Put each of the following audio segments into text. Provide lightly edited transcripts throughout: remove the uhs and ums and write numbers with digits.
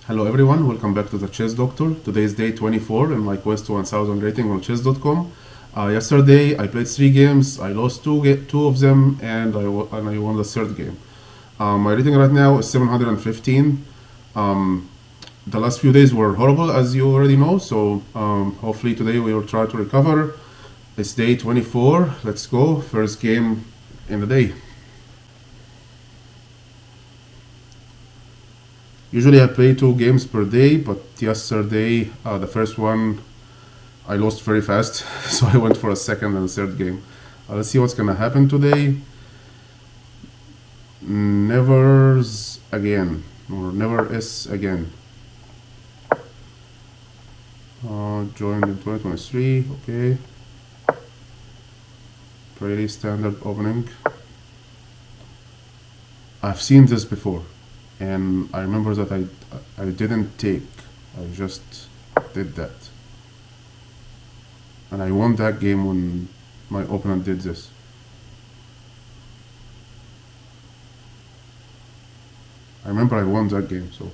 Hello everyone, welcome back to the Chess Doctor. Today is day 24 in my quest to 1000 rating on chess.com. Yesterday I played 3 games, I lost two of them, and I won the third game. My rating right now is 715. The last few days were horrible, as you already know, so hopefully today we will try to recover. It's day 24, let's go. First game in the day. Usually I play 2 games per day, but yesterday, the first one, I lost very fast, so I went for a second and third game. Let's see what's gonna happen today. Nevers again, or never is again. Joined in 2023, okay. Pretty standard opening. I've seen this before, and I remember that I didn't take, I just did that. And I won that game when my opponent did this. I remember I won that game, so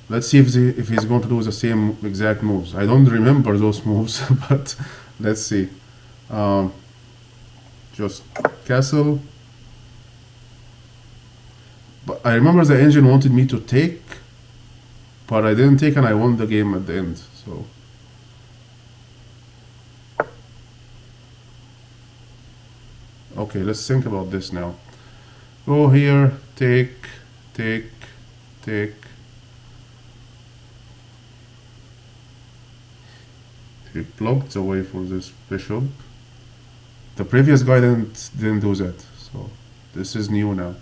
let's see if he's going to do the same exact moves. I don't remember those moves, but let's see. Just castle. But I remember the engine wanted me to take, but I didn't take, and I won the game at the end. So okay, let's think about this now. Go here, take. He blocked the way for this bishop. The previous guy didn't do that, so this is new now.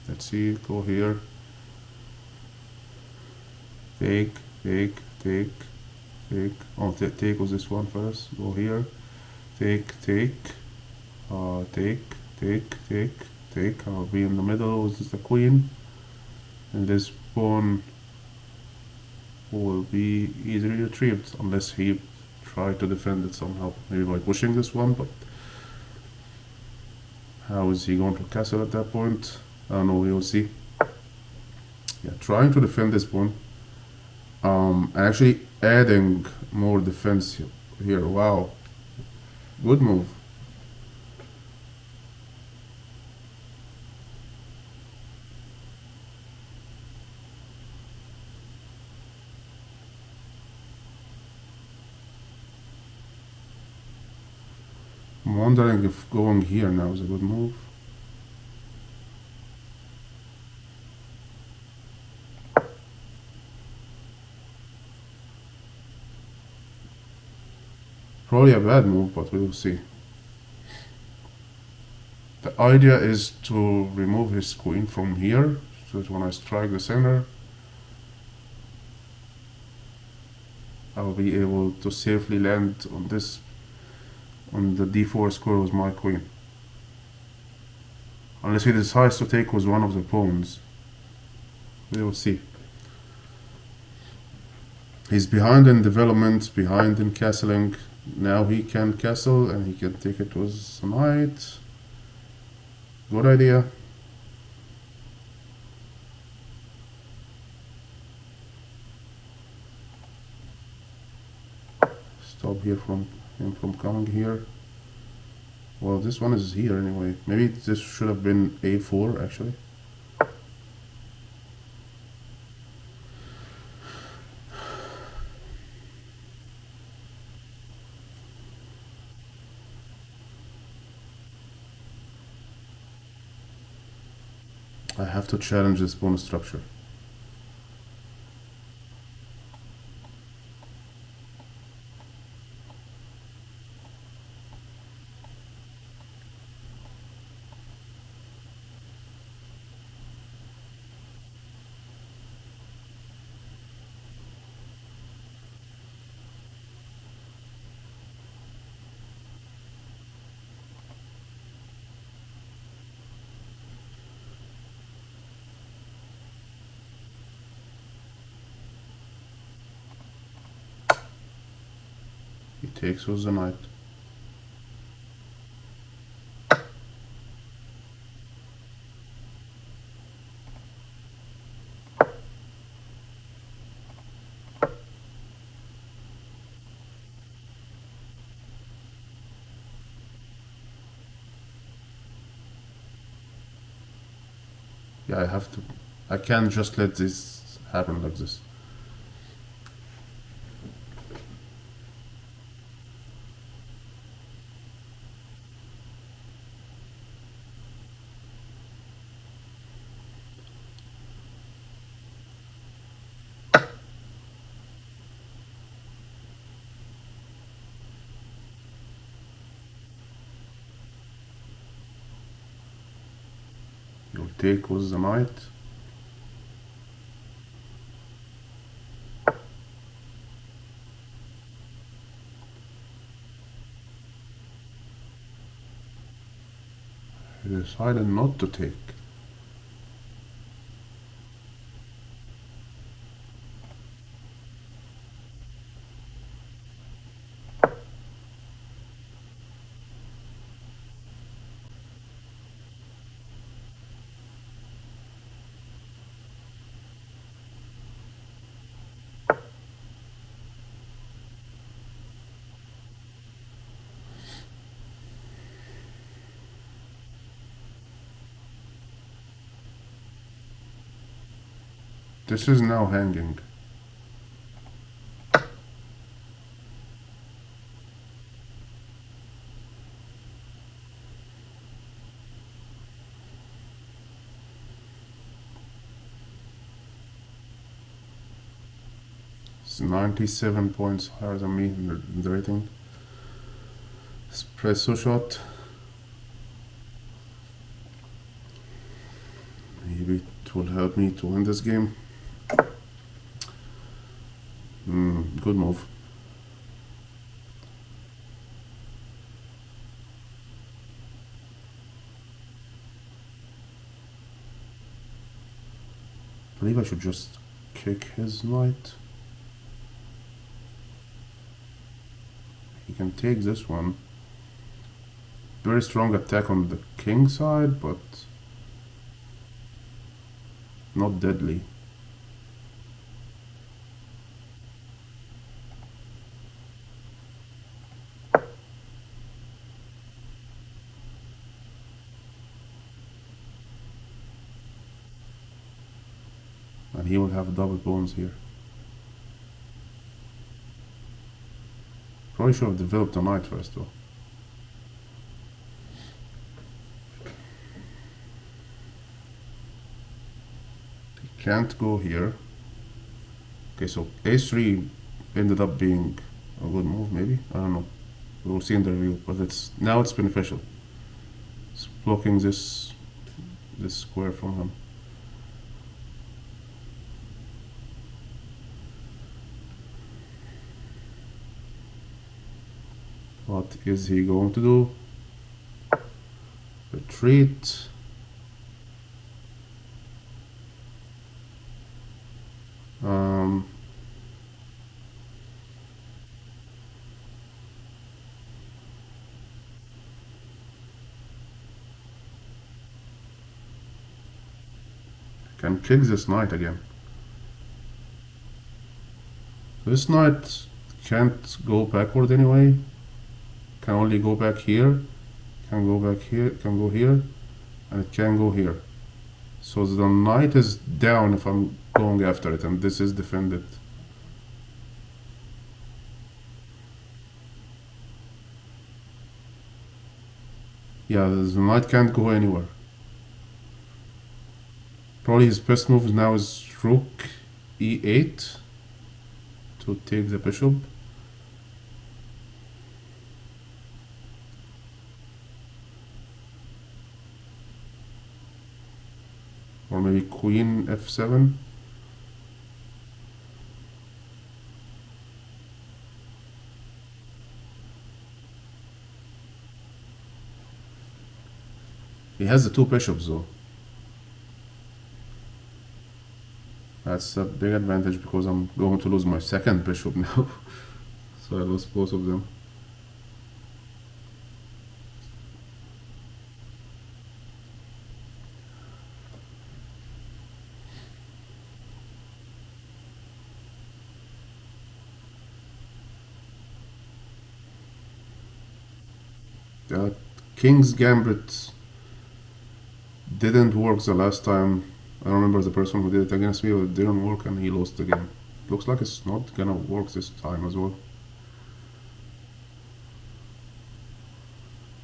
Let's see, go here. Take. Oh, take was this one first. Go here. Take. I'll be in the middle with the queen, and this pawn will be easily retrieved unless he try to defend it somehow, maybe by pushing this one. But how is he going to castle at that point? I don't know, we will see. Yeah, trying to defend this pawn. Actually adding more defense here. Wow, good move. I'm wondering if going here now is a good move. Probably a bad move, but we will see. The idea is to remove his queen from here, so that when I strike the center, I will be able to safely land on this, on the d4 square with my queen. Unless he decides to take with one of the pawns. We will see. He's behind in development, behind in castling. Now he can castle and he can take it with a knight. Good idea. Stop here from him from coming here. Well, this one is here anyway. Maybe this should have been a4 actually. I have to challenge this pawn structure. He takes with the knight. Yeah, I have to. I can't just let this happen like this. You'll take with the knight. He decided not to take. This is now hanging. It's 97 points higher than me in the rating. Espresso shot. Maybe it will help me to win this game. Good move. I believe I should just kick his knight. He can take this one. Very strong attack on the king side, but not deadly. And he will have double pawns here. Probably should have developed a knight first though. He can't go here. Okay, so a3 ended up being a good move, maybe? I don't know. We will see in the review, but now it's beneficial. It's blocking this square from him. What is he going to do? Retreat. Can kick this knight again. This knight can't go backward anyway. Can only go back here. Can go back here. Can go here. And it can go here. So the knight is down if I'm going after it, and this is defended. Yeah, the knight can't go anywhere. Probably his best move now is rook e8 to take the bishop. Or maybe queen f7. He has the two bishops though. That's a big advantage because I'm going to lose my second bishop now. So I lost both of them. That King's Gambit didn't work the last time. I don't remember the person who did it against me, but it didn't work and he lost the game. Looks like it's not gonna work this time as well.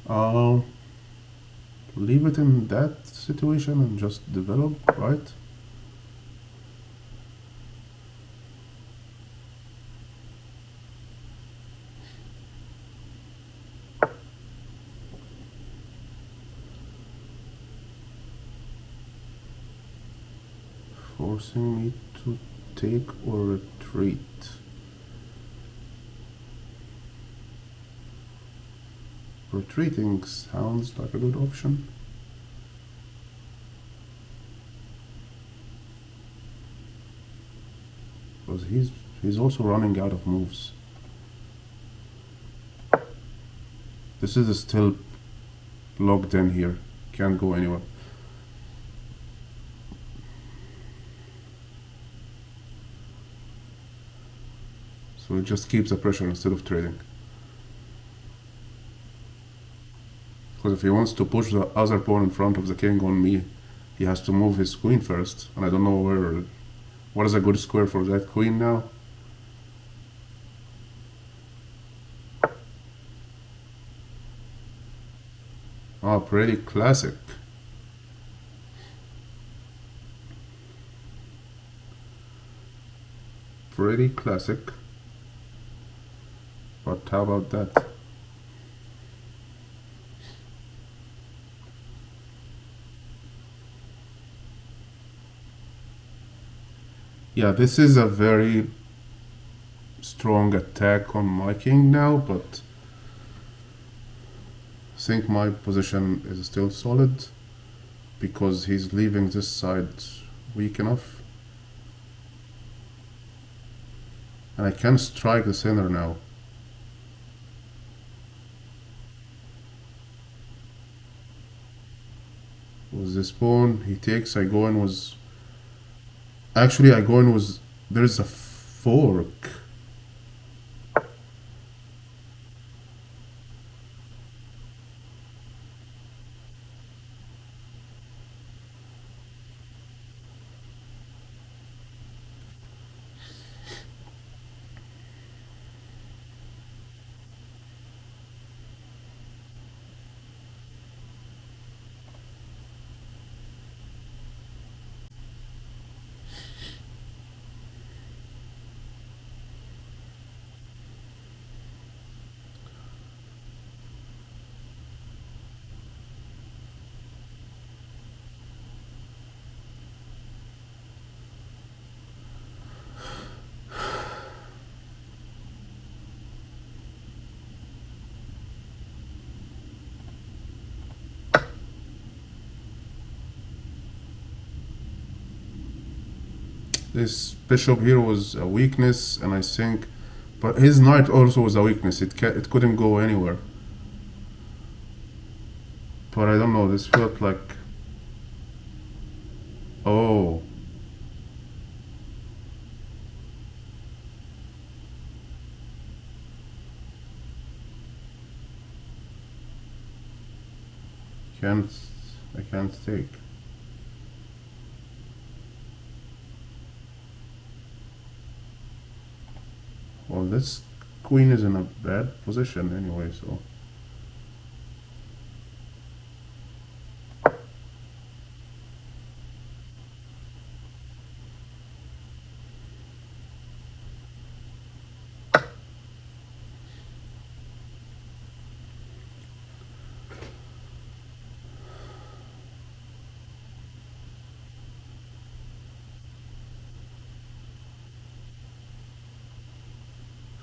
Um, Leave it in that situation and just develop, right? Forcing me to take or retreat. Retreating sounds like a good option. Because he's also running out of moves. This is still locked in here. Can't go anywhere. So it just keeps the pressure instead of trading. Because if he wants to push the other pawn in front of the king on me, he has to move his queen first. And I don't know what is a good square for that queen now. Oh, pretty classic. Pretty classic. But how about that? Yeah, this is a very strong attack on my king now, but I think my position is still solid because he's leaving this side weak enough. And I can strike the center now. With this pawn, he takes, I go in was... Actually, I go in was... There's a fork. This bishop here was a weakness, and I think... But his knight also was a weakness. It couldn't go anywhere. But I don't know, this felt like... Oh. I can't take. Well, this queen is in a bad position anyway, so...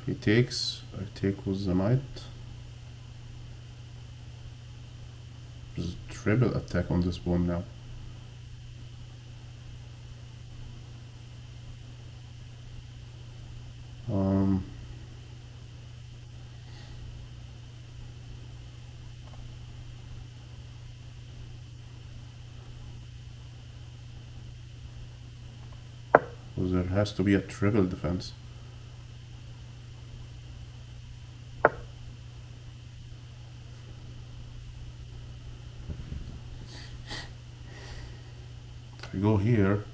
He takes, I take with the knight. There's a triple attack on this pawn now. So there has to be a triple defense. If we go here,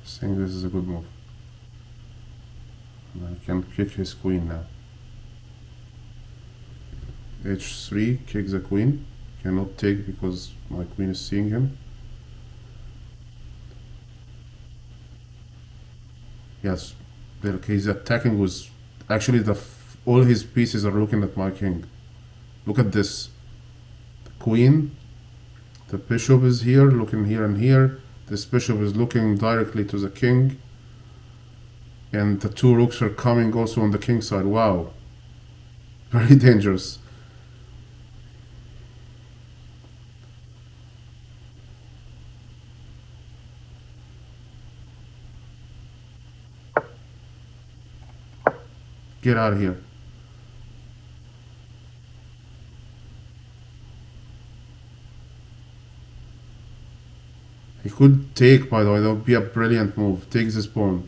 I think this is a good move. I can kick his queen now. h3, kick the queen. Cannot take because my queen is seeing him. Yes, he's attacking with... Actually, all his pieces are looking at my king. Look at this. The queen, the bishop is here, looking here and here. This bishop is looking directly to the king. And the two rooks are coming also on the king side. Wow. Very dangerous. Get out of here. He could take, by the way. That would be a brilliant move. Take this pawn.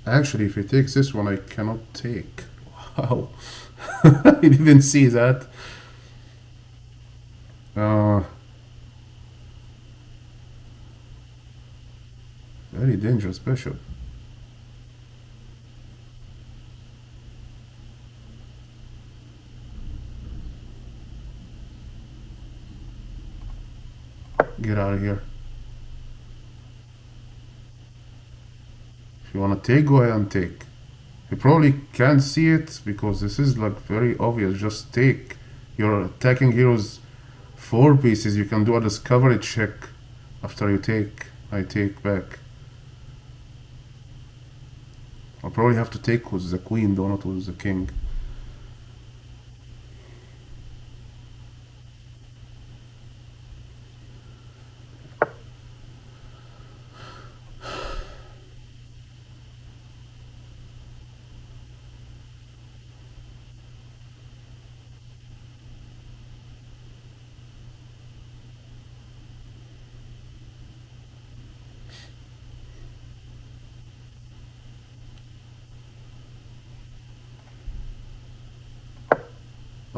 Actually, if he takes this one, I cannot take. Wow. I didn't see that. Very dangerous bishop. Get out of here. If you want to take, go ahead and take. You probably can't see it because this is like very obvious. Just take. Your attacking hero's 4 pieces. You can do a discovery check after you take. I take back. I'll probably have to take with the queen, though not with the king.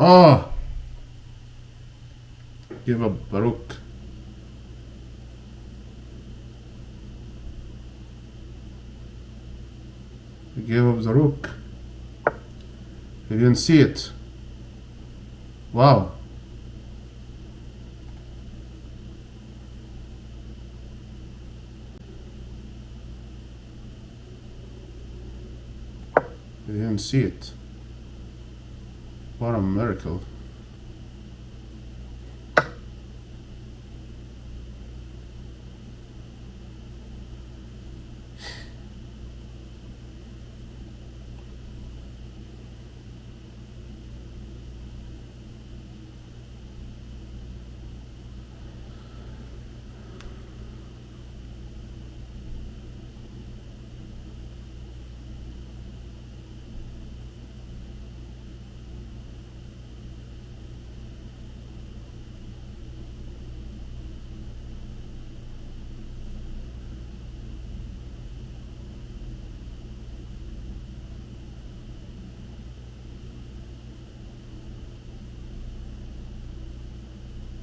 Oh! Give up Baruch. He gave up the rook. He didn't see it. Wow. He didn't see it. What a miracle.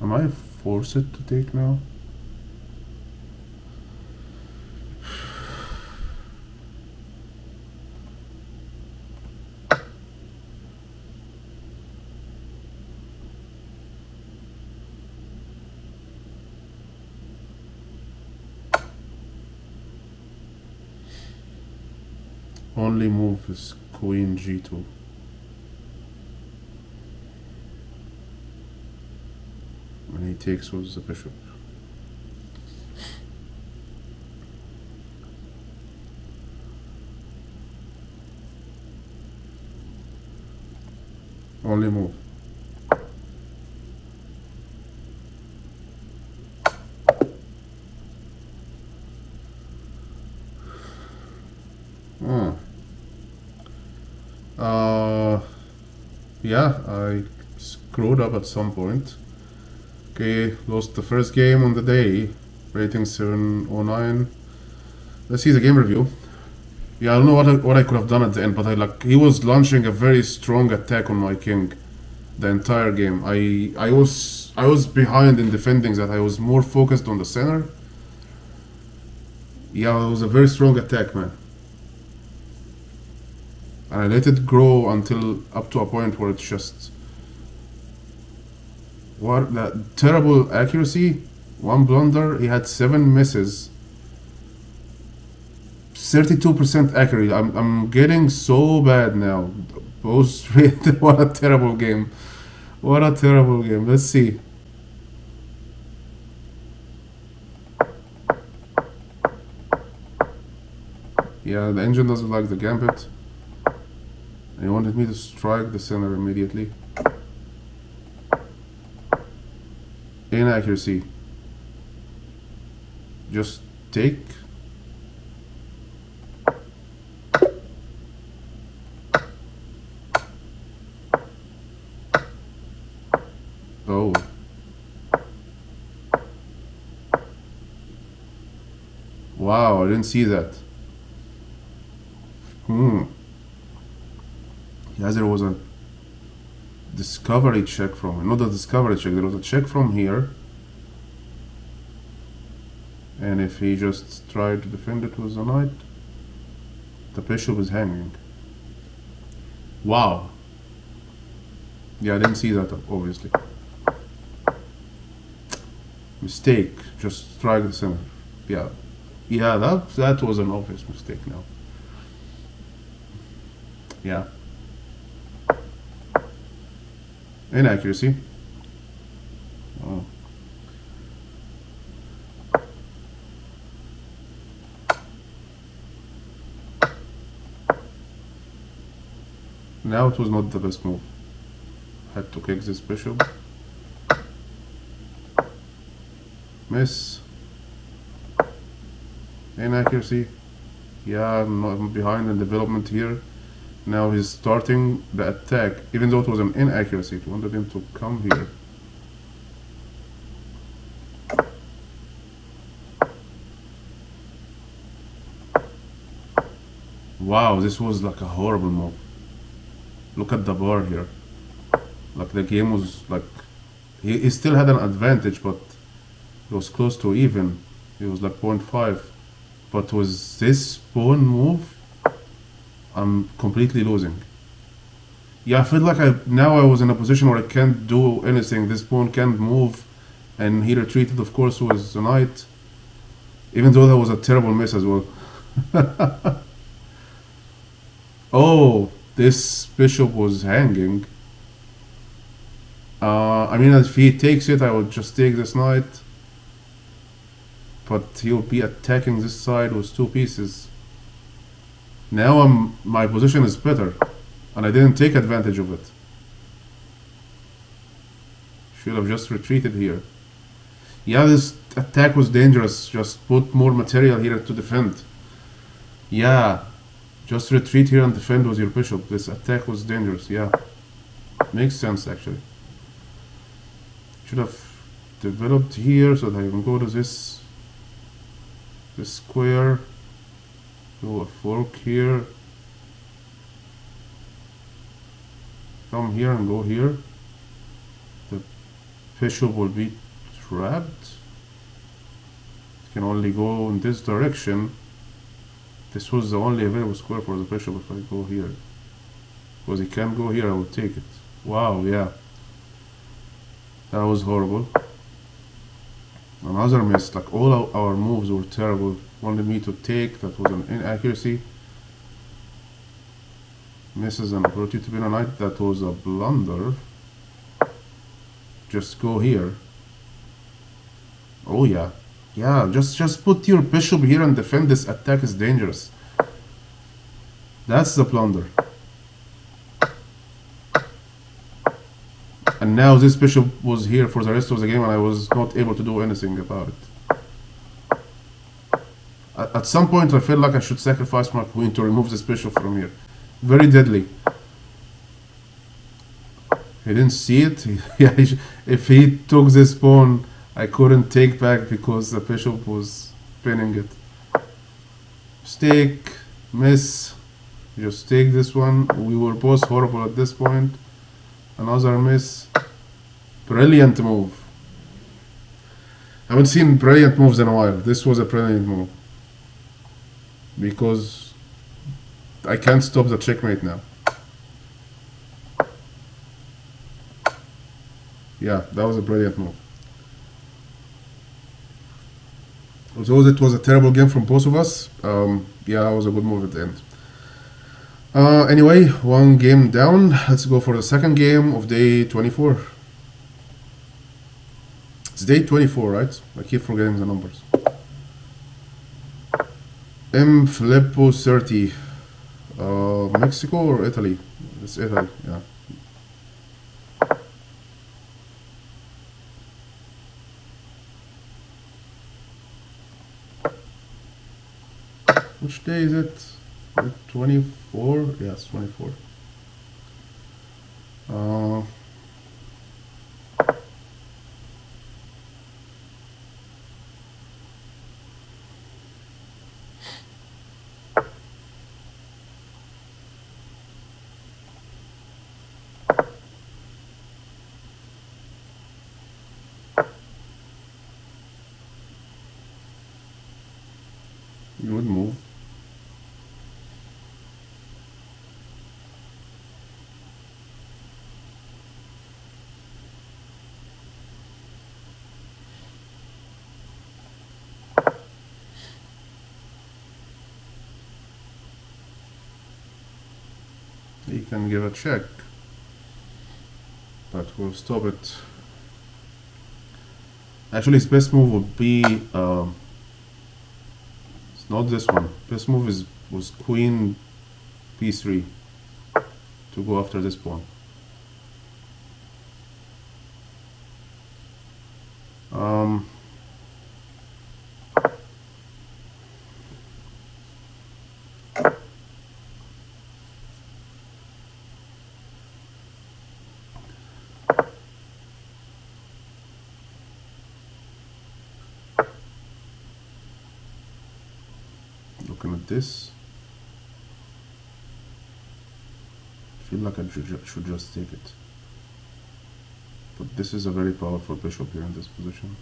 Am I forced to take now? Only move is queen g2. And he takes with the bishop. Only move. Oh. Yeah, I screwed up at some point. Okay, lost the first game on the day. Rating 709. Let's see the game review. Yeah, I don't know what I could have done at the end, but he was launching a very strong attack on my king the entire game. I was behind in defending that. I was more focused on the center. Yeah, it was a very strong attack, man. And I let it grow until up to a point where it's just what that terrible accuracy. One blunder. He had 7 misses. 32% accuracy. I'm getting so bad now. Both what a terrible game. What a terrible game. Let's see. Yeah, the engine doesn't like the gambit. He wanted me to strike the center immediately. Inaccuracy. Just take. Oh. Wow, I didn't see that. Yeah, there was a discovery check from him. Not a discovery check, there was a check from here. And if he just tried to defend it with the knight, the bishop is hanging. Wow. Yeah, I didn't see that, obviously. Mistake. Just strike the center. Yeah. Yeah, that was an obvious mistake now. Yeah. Inaccuracy. Oh. Now it was not the best move. Had to kick this bishop. Miss. Inaccuracy. Yeah, I'm behind in development here. Now he's starting the attack, even though it was an inaccuracy. I wanted him to come here. Wow, this was like a horrible move. Look at the bar here. Like the game was like, he still had an advantage, but it was close to even. It was like 0.5. But with this pawn move, I'm completely losing. Yeah, I feel like now I was in a position where I can't do anything. This pawn can't move, and he retreated, of course, with the knight. Even though that was a terrible miss as well. Oh, this bishop was hanging. I mean, if he takes it, I will just take this knight. But he'll be attacking this side with 2 pieces. Now my position is better, and I didn't take advantage of it. Should have just retreated here. Yeah, this attack was dangerous. Just put more material here to defend. Yeah, just retreat here and defend with your bishop. This attack was dangerous. Yeah, makes sense actually. Should have developed here so that I can go to this square. Do a fork here. Come here and go here. bishop will be trapped. It can only go in this direction. This was the only available square for the bishop if I go here. Because he can't go here, I will take it. Wow, yeah. That was horrible. Another miss. Like all our moves were terrible. Wanted me to take. That was an inaccuracy. Misses an opportunity to win a knight. That was a blunder. Just go here. Oh yeah. Yeah, just put your bishop here and defend. This attack is dangerous. That's the blunder. And now this bishop was here for the rest of the game and I was not able to do anything about it. At some point I felt like I should sacrifice my queen to remove this bishop from here. Very deadly. He didn't see it. If he took this pawn, I couldn't take back because the bishop was pinning it. Mistake, miss, just take this one. We were both horrible at this point. Another miss. Brilliant move. I haven't seen brilliant moves in a while. This was a brilliant move. Because I can't stop the checkmate now. Yeah, that was a brilliant move. Although it was a terrible game from both of us, yeah, that was a good move at the end. Anyway, one game down. Let's go for the second game of day 24. It's day 24, right? I keep forgetting the numbers. M. Filippo 30. Mexico or Italy? It's Italy, yeah. Which day is it? 24? Yes, 24. Good move. He can give a check, but we'll stop it. Actually, his best move would be it's not this one. Best move was Queen B3 to go after this pawn. Looking at this, I feel like I should just take it. But this is a very powerful bishop here in this position.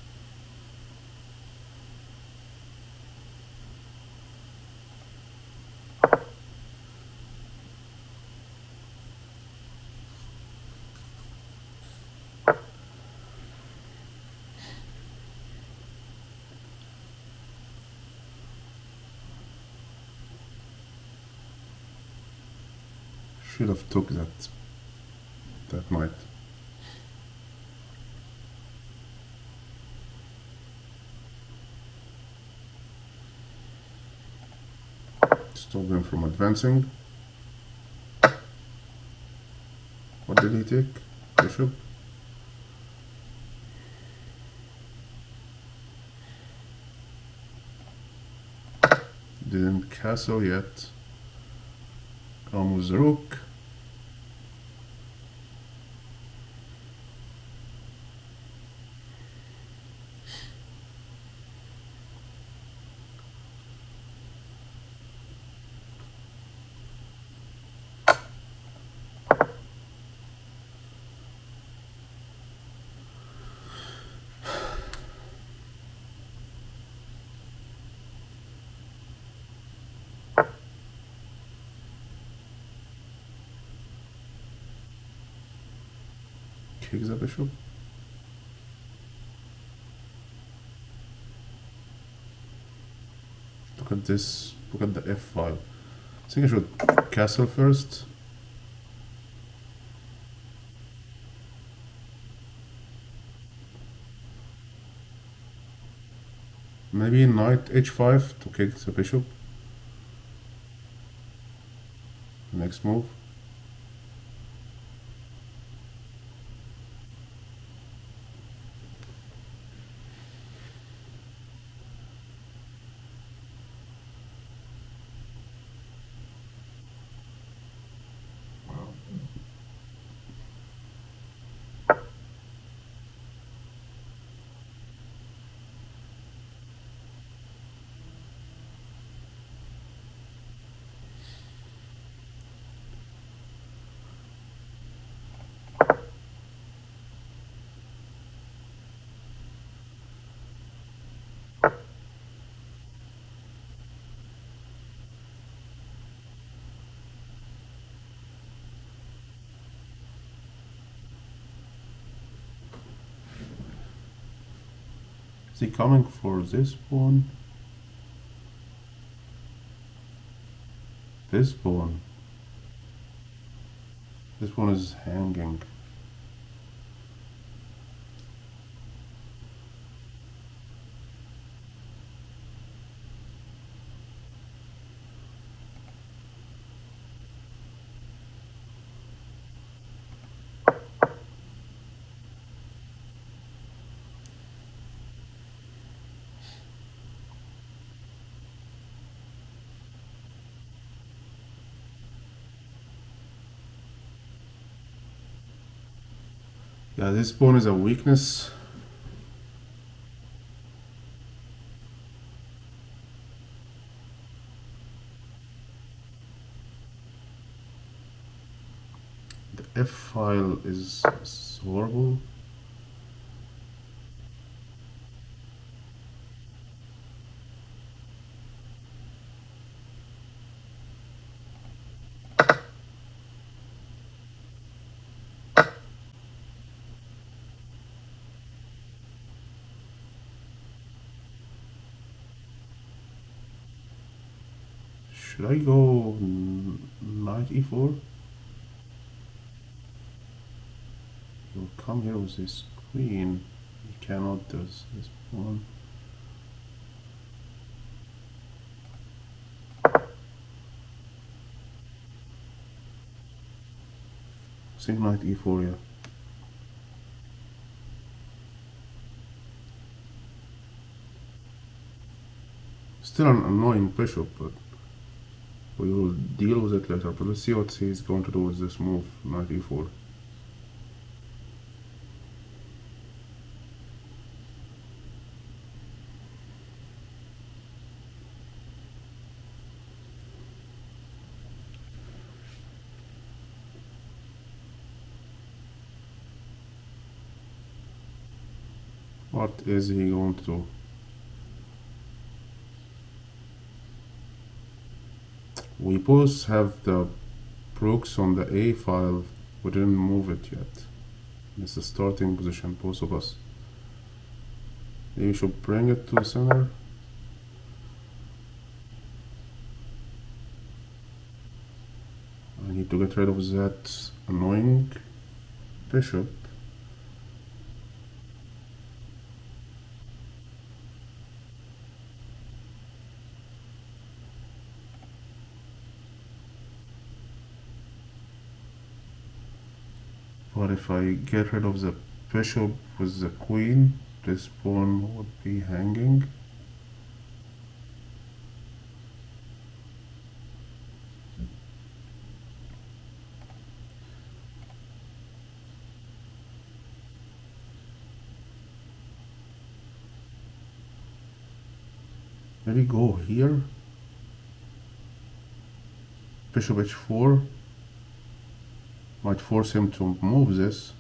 Should have took that knight. Stop him from advancing. What did he take? Bishop. Didn't castle yet. Come with the rook. kick the bishop. Look at this. Look at the f file. I think I should castle first. Maybe knight h5 to kick the bishop. Next move. Is he coming for this pawn? This pawn. This pawn is hanging. Yeah, this pawn is a weakness. The f file is horrible. Should I go knight e4? He'll come here with this queen. He cannot, there's this pawn. I think knight e4, yeah. Still an annoying bishop, but we will deal with it later. But let's see what he's going to do with this move, knight e4. What is he going to do? We both have the rooks on the A file. We didn't move it yet. It's the starting position, both of us. Maybe we should bring it to the center. I need to get rid of that annoying bishop. But if I get rid of the bishop with the queen, this pawn would be hanging. Maybe go here. Bishop h4. Might force him to move this.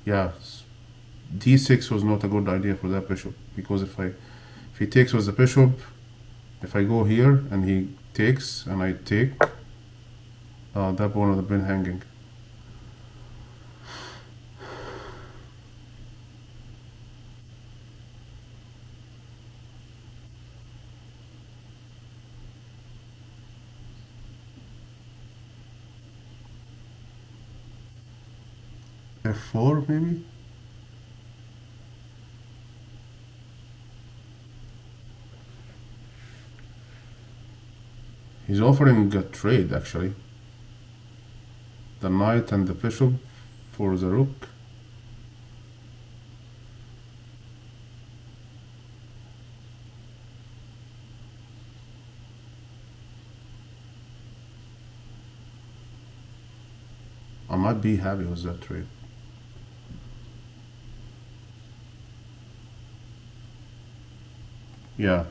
Yeah, d6 was not a good idea for that bishop, because if If he takes with the bishop, if I go here and he takes and I take, that pawn would have been hanging. F4 maybe? He's offering a trade actually. The knight and the bishop for the rook. I might be happy with that trade. Yeah.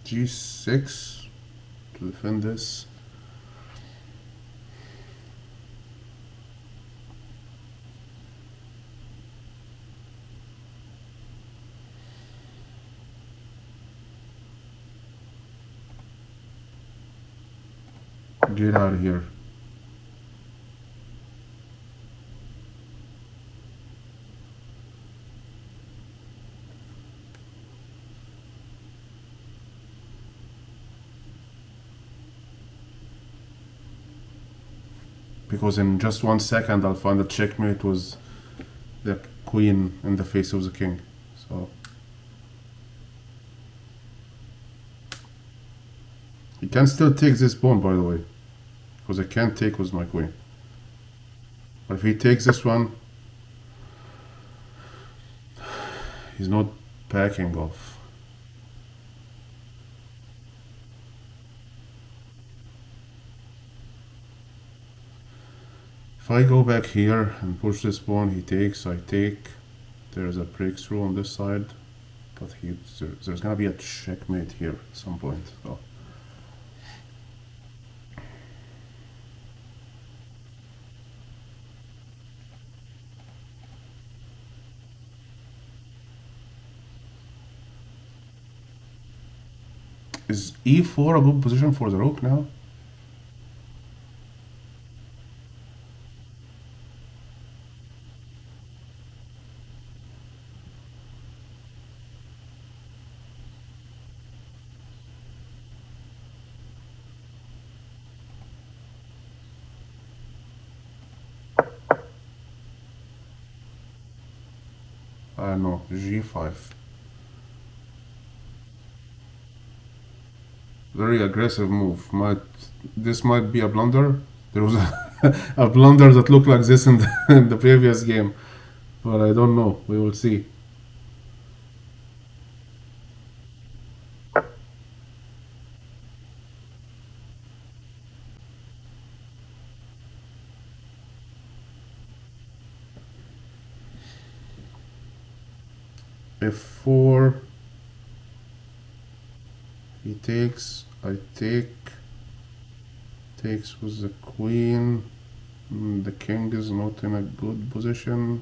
G6 to defend this. Get out of here. Because in just 1 second I'll find a checkmate with the queen in the face of the king. So he can still take this pawn, by the way, because I can't take with my queen. But if he takes this one, he's not backing off. If I go back here and push this pawn, he takes, I take. There's a breakthrough on this side, but there's gonna be a checkmate here at some point. So. Is e4 a good position for the rook now? No, g5. Very aggressive move. This might be a blunder. There was a blunder that looked like this in in the previous game, but I don't know. We will see. F4. He takes. I take. Takes with the queen. The king is not in a good position.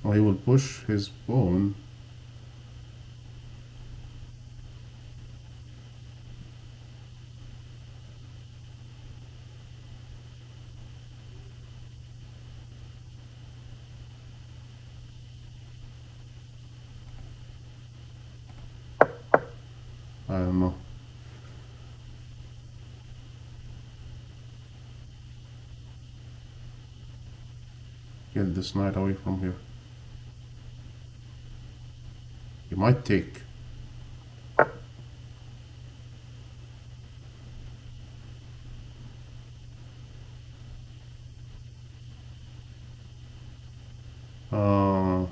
Oh, he will push his pawn. I don't know. Get this knight away from here. He might take. Uh,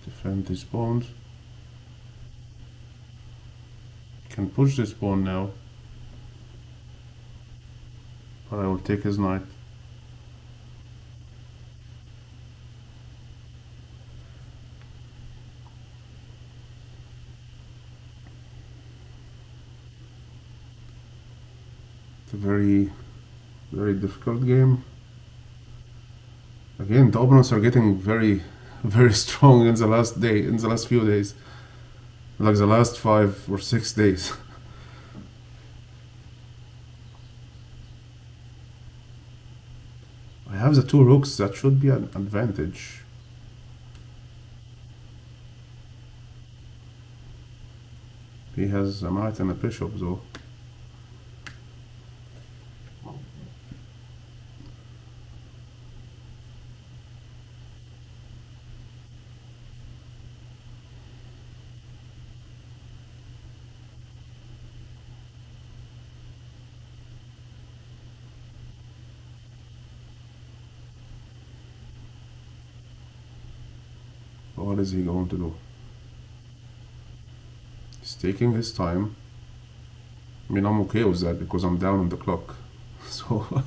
defend these pawns. Can push this pawn now. But I will take his knight. It's a very, very difficult game. Again, the opponents are getting very, very strong in the last few days. Like the last 5 or 6 days. I have the 2 rooks, that should be an advantage. He has a knight and a bishop though. What is he going to do? He's taking his time. I mean, I'm okay with that because I'm down on the clock. So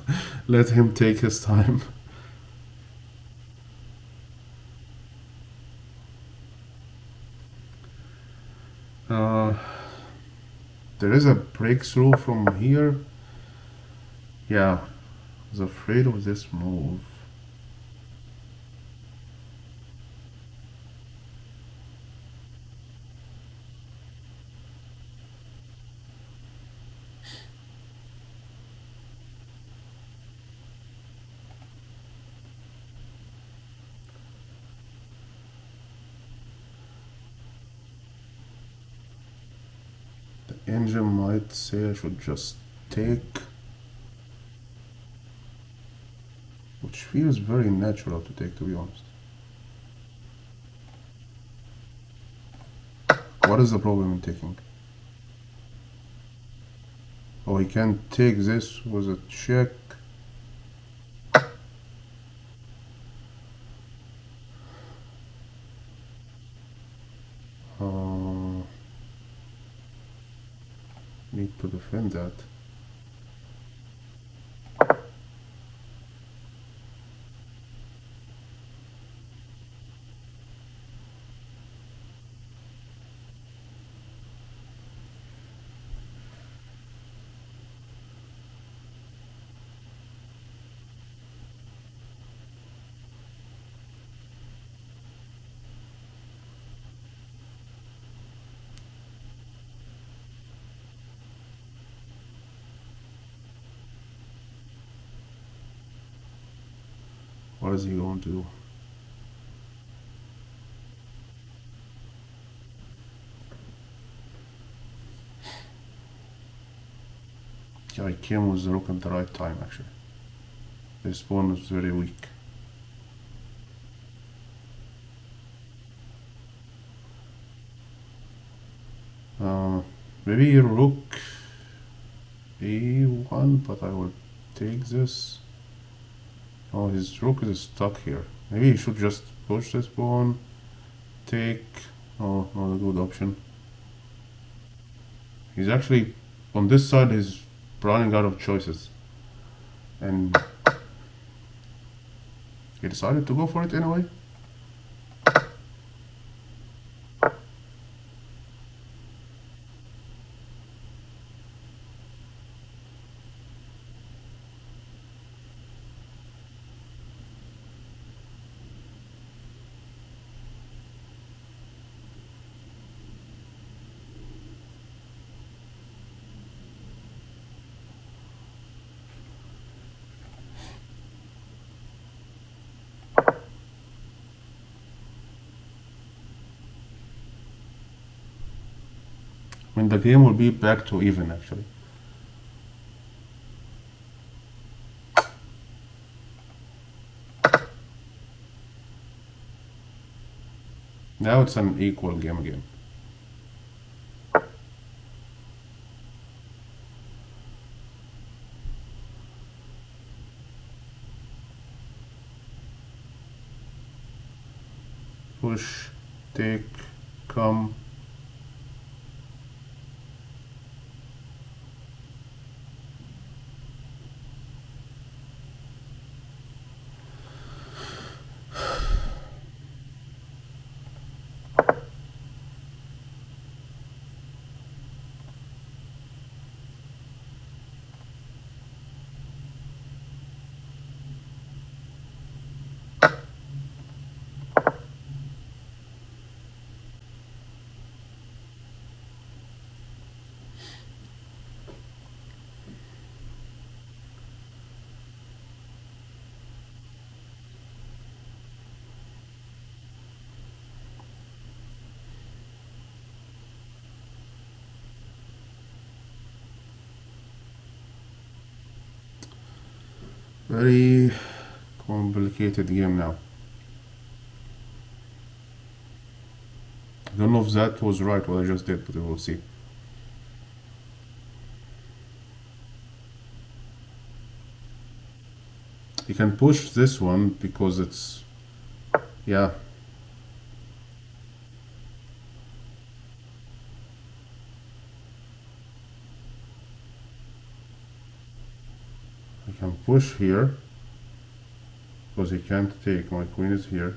let him take his time. There is a breakthrough from here. Yeah, I was afraid of this move. Engine might say I should just take, which feels very natural to take, to be honest. What is the problem in taking? Oh, he can't take this with a check. Need to defend that. What is he going to do? Yeah, I came with the rook at the right time actually. This pawn is very weak. Maybe rook e1, but I will take this. Oh, his rook is stuck here. Maybe he should just push this pawn, take. Oh, not a good option. He's actually, on this side, he's running out of choices. And he decided to go for it anyway. when the game will be back to even actually. Now it's an equal game again. Push, take, come. Very complicated game now. I don't know if that was right what I just did, but we will see. You can push this one because it's, yeah. I can push here because he can't take. My queen is here.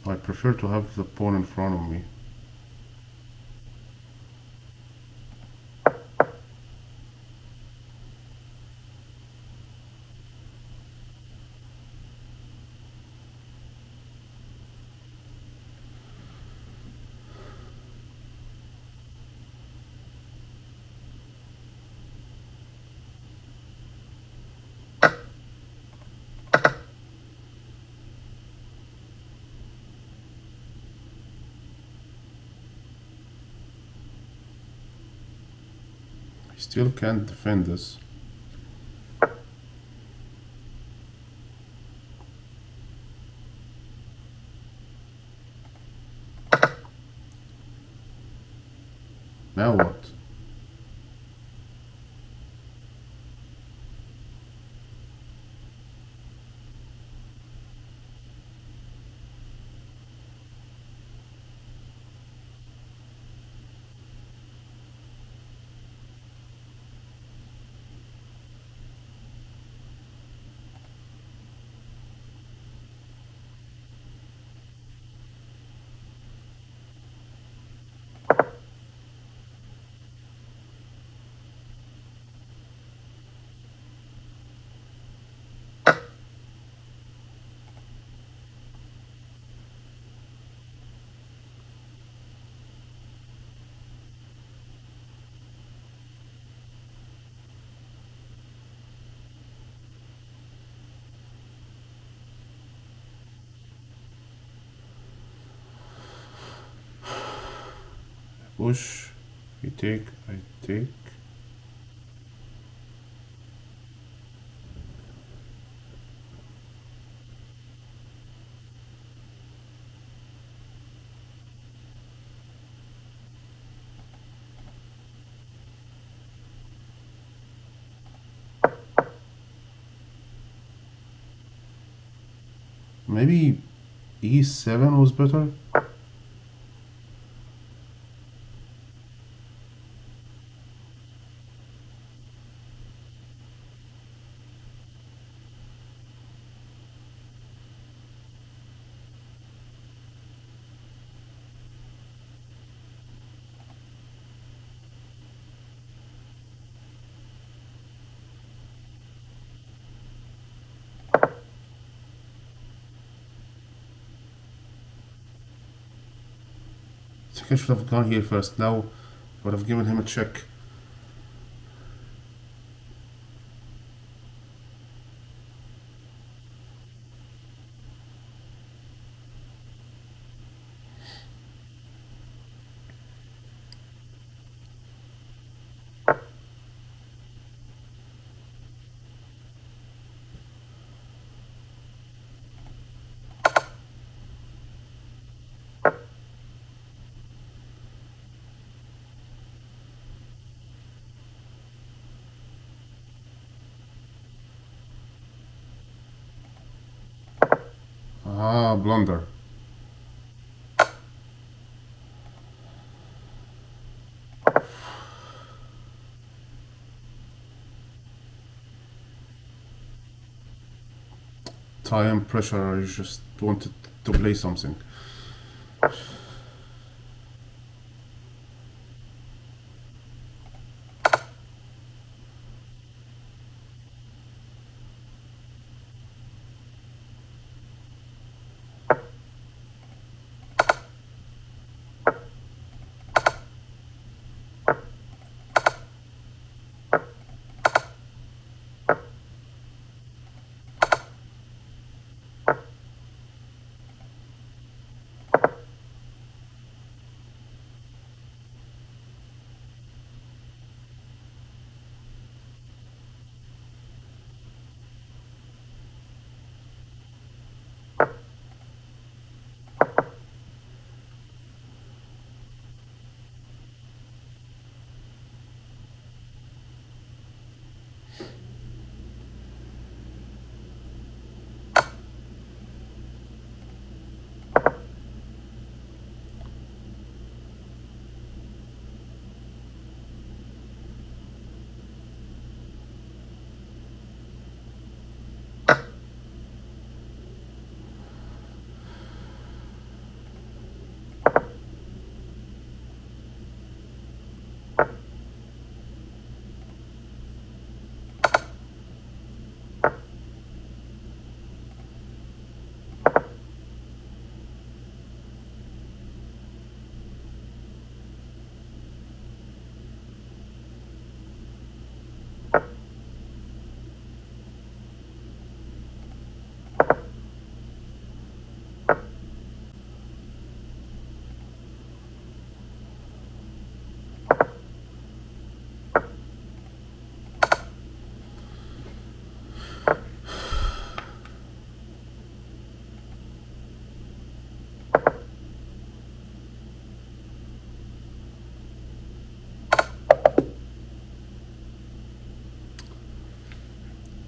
I prefer to have the pawn in front of me. I still can't defend this. Now what? Push, you take, I take. Maybe e7 was better? think I should have gone here first. Now, I would have given him a check. Ah, blunder. Time pressure, I just wanted to play something.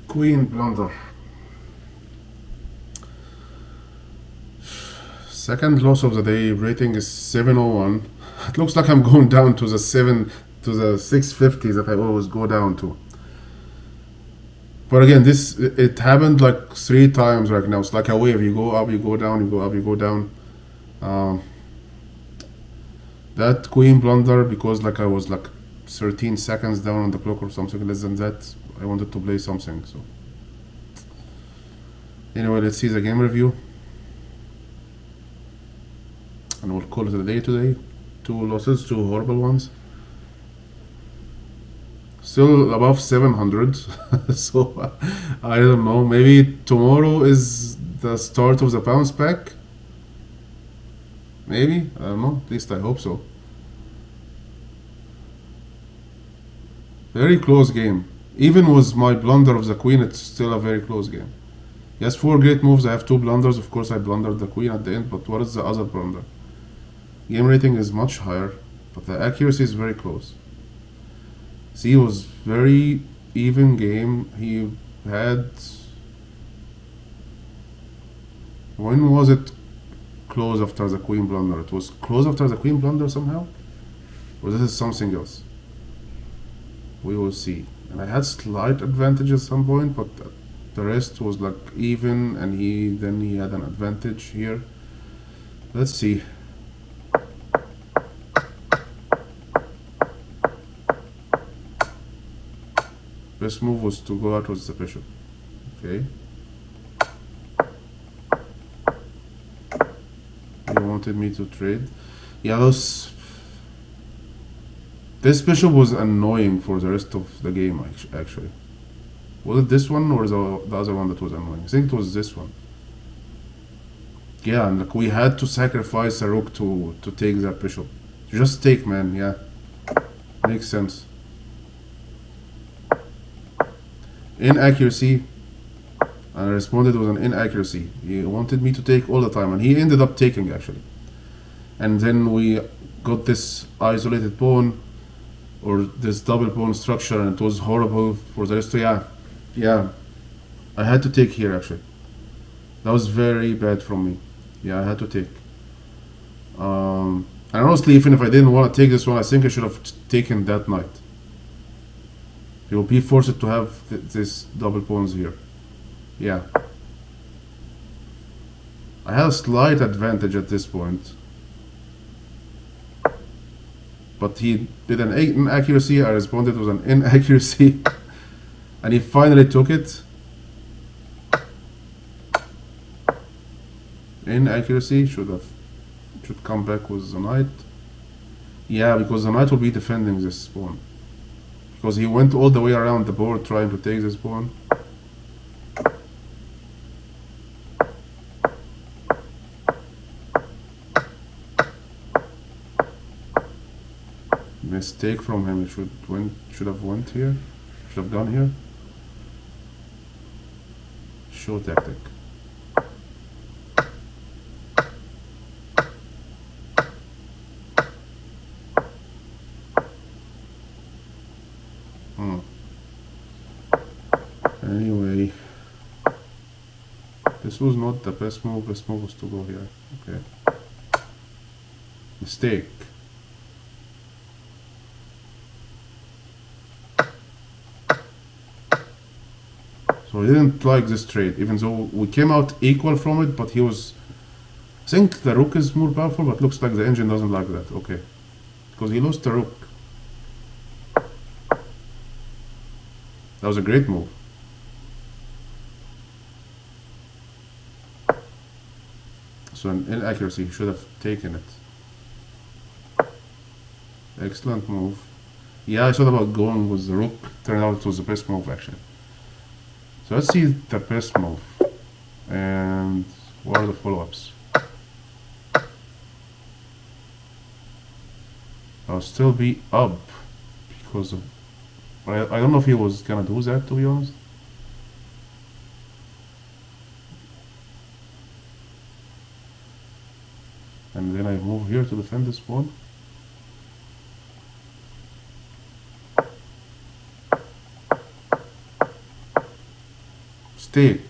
Queen blunder. Second loss of the day, rating is 701. It looks like I'm going down to the 650s that I always go down to. But again, it happened like 3 times right now. It's like a wave. You go up, you go down, you go up, you go down. That queen blunder, because like I was like 13 seconds down on the clock or something less than that, I wanted to play something. So anyway, let's see the game review, and we'll call it a day today. 2 losses, 2 horrible ones. Still above 700. So I don't know. Maybe tomorrow is the start of the bounce back. Maybe, I don't know. At least I hope so. Very close game. Even with my blunder of the queen, it's still a very close game. Yes, 4 great moves. I have 2 blunders. Of course, I blundered the queen at the end, but what is the other blunder? Game rating is much higher, but the accuracy is very close. See, it was very even game. He had... When was it close after the queen blunder? It was close after the queen blunder somehow? Or this is something else? We will see. And I had slight advantage at some point, but the rest was like even, and he had an advantage here. Let's see. Best move was to go out with the bishop. Okay. He wanted me to trade. Yeah, this bishop was annoying for the rest of the game, actually. Was it this one or the other one that was annoying? I think it was this one. Yeah, and like we had to sacrifice a rook to take that bishop. Just take, man, yeah. Makes sense. Inaccuracy. And I responded with an inaccuracy. He wanted me to take all the time, and he ended up taking, actually. And then we got this isolated pawn, or this double pawn structure, and it was horrible for the rest. So yeah, I had to take here, actually. That was very bad from me. Yeah, I had to take. And honestly, even if I didn't want to take this one, I think I should have taken that knight. He will be forced to have this double pawns here. Yeah. I had a slight advantage at this point. But he did an inaccuracy, I responded with an inaccuracy. And he finally took it. Inaccuracy, should come back with the knight. Yeah, because the knight will be defending this pawn. Because he went all the way around the board trying to take this pawn. Mistake from him. He should have went here. Should have gone here. Show tactic. Anyway, this was not the best move. Best move was to go here. Okay. Mistake. So he didn't like this trade, even though we came out equal from it, but he was... I think the rook is more powerful, but looks like the engine doesn't like that. Okay. Because he lost the rook. That was a great move. So an inaccuracy, he should have taken it. Excellent move. Yeah, I thought about going with the rook. Turned out it was the best move, actually. So let's see the best move. And what are the follow-ups? I'll still be up because of... I don't know if he was gonna do that, to be honest. And then I move here to defend this pawn. Stake.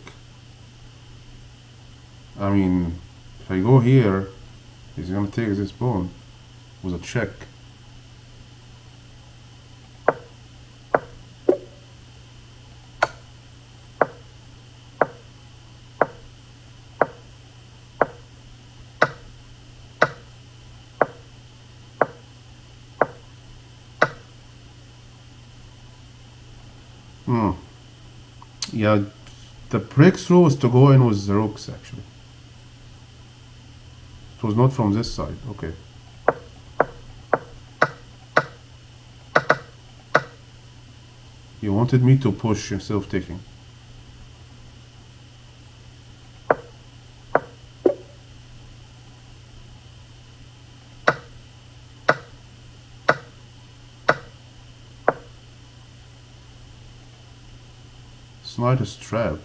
I mean, if I go here, he's gonna take this pawn with a check. Yeah, the breakthrough was to go in with the rooks, actually. It was not from this side. Okay. He wanted me to push instead of taking. This knight is trapped.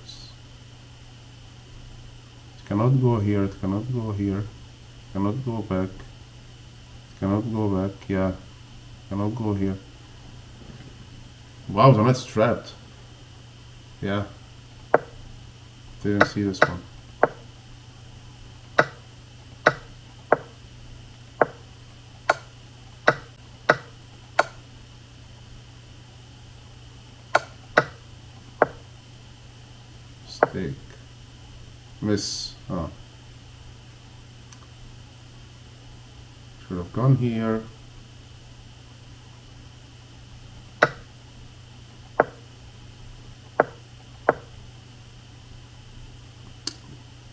It cannot go here, it cannot go here, it cannot go back, it cannot go back, yeah, it cannot go here. Wow, the knight's trapped. Yeah. Didn't see this one. Stake. Miss. Oh. Should have gone here.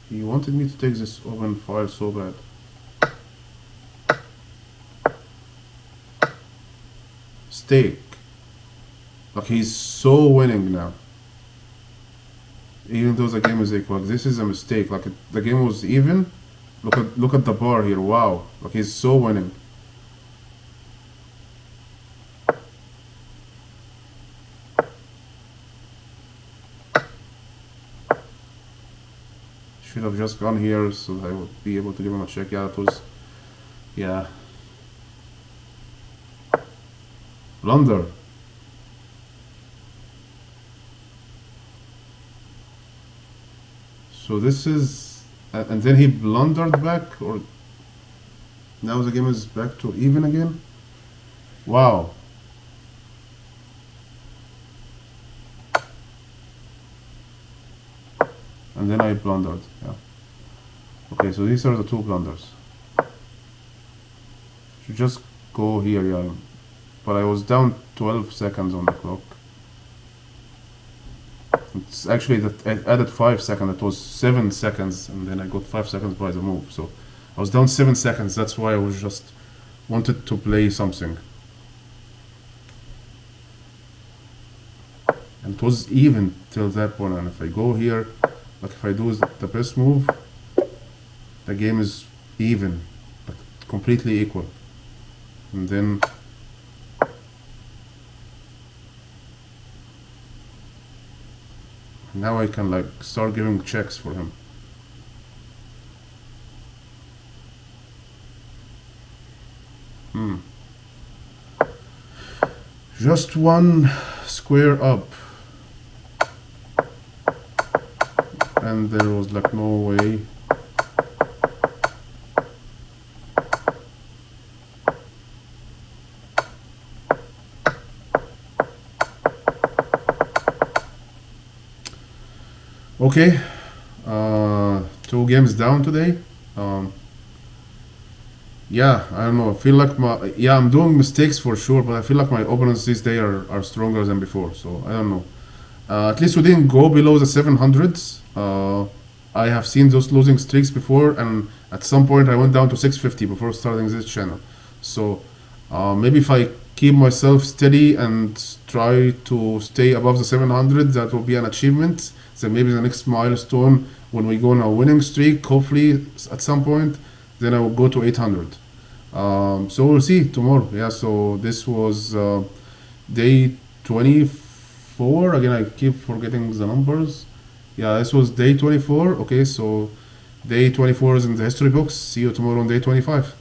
He wanted me to take this open file so bad. mistake. Like he's so winning now. Even though the game is equal, this is a mistake. Like the game was even. Look at the bar here. Wow. Like he's so winning. Should have just gone here so I would be able to give him a check. Yeah, it was. Yeah. Blunder. So this is, and then he blundered back, or now the game is back to even again. Wow. And then I blundered. Yeah. Okay, so these are the two blunders. Should just go here, yeah. But I was down 12 seconds on the clock. It's actually that I added 5 seconds. It was 7 seconds, and then I got 5 seconds by the move. So I was down 7 seconds. That's why I was just wanted to play something. And it was even till that point. And if I go here, like if I do the best move, the game is even, like completely equal. And then now I can like start giving checks for him. Just one square up. And there was like no way. Okay, 2 games down today. Yeah, I don't know. I feel like I'm doing mistakes for sure, but I feel like my opponents this day are stronger than before. So I don't know. At least we didn't go below the 700s. I have seen those losing streaks before, and at some point I went down to 650 before starting this channel. So maybe if I keep myself steady and try to stay above the 700, that will be an achievement. So maybe the next milestone when we go on a winning streak, hopefully at some point, then I will go to 800. So we'll see tomorrow. Yeah, so this was day 24. Again, I keep forgetting the numbers. Yeah, this was day 24. Okay, so day 24 is in the history books. See you tomorrow on day 25.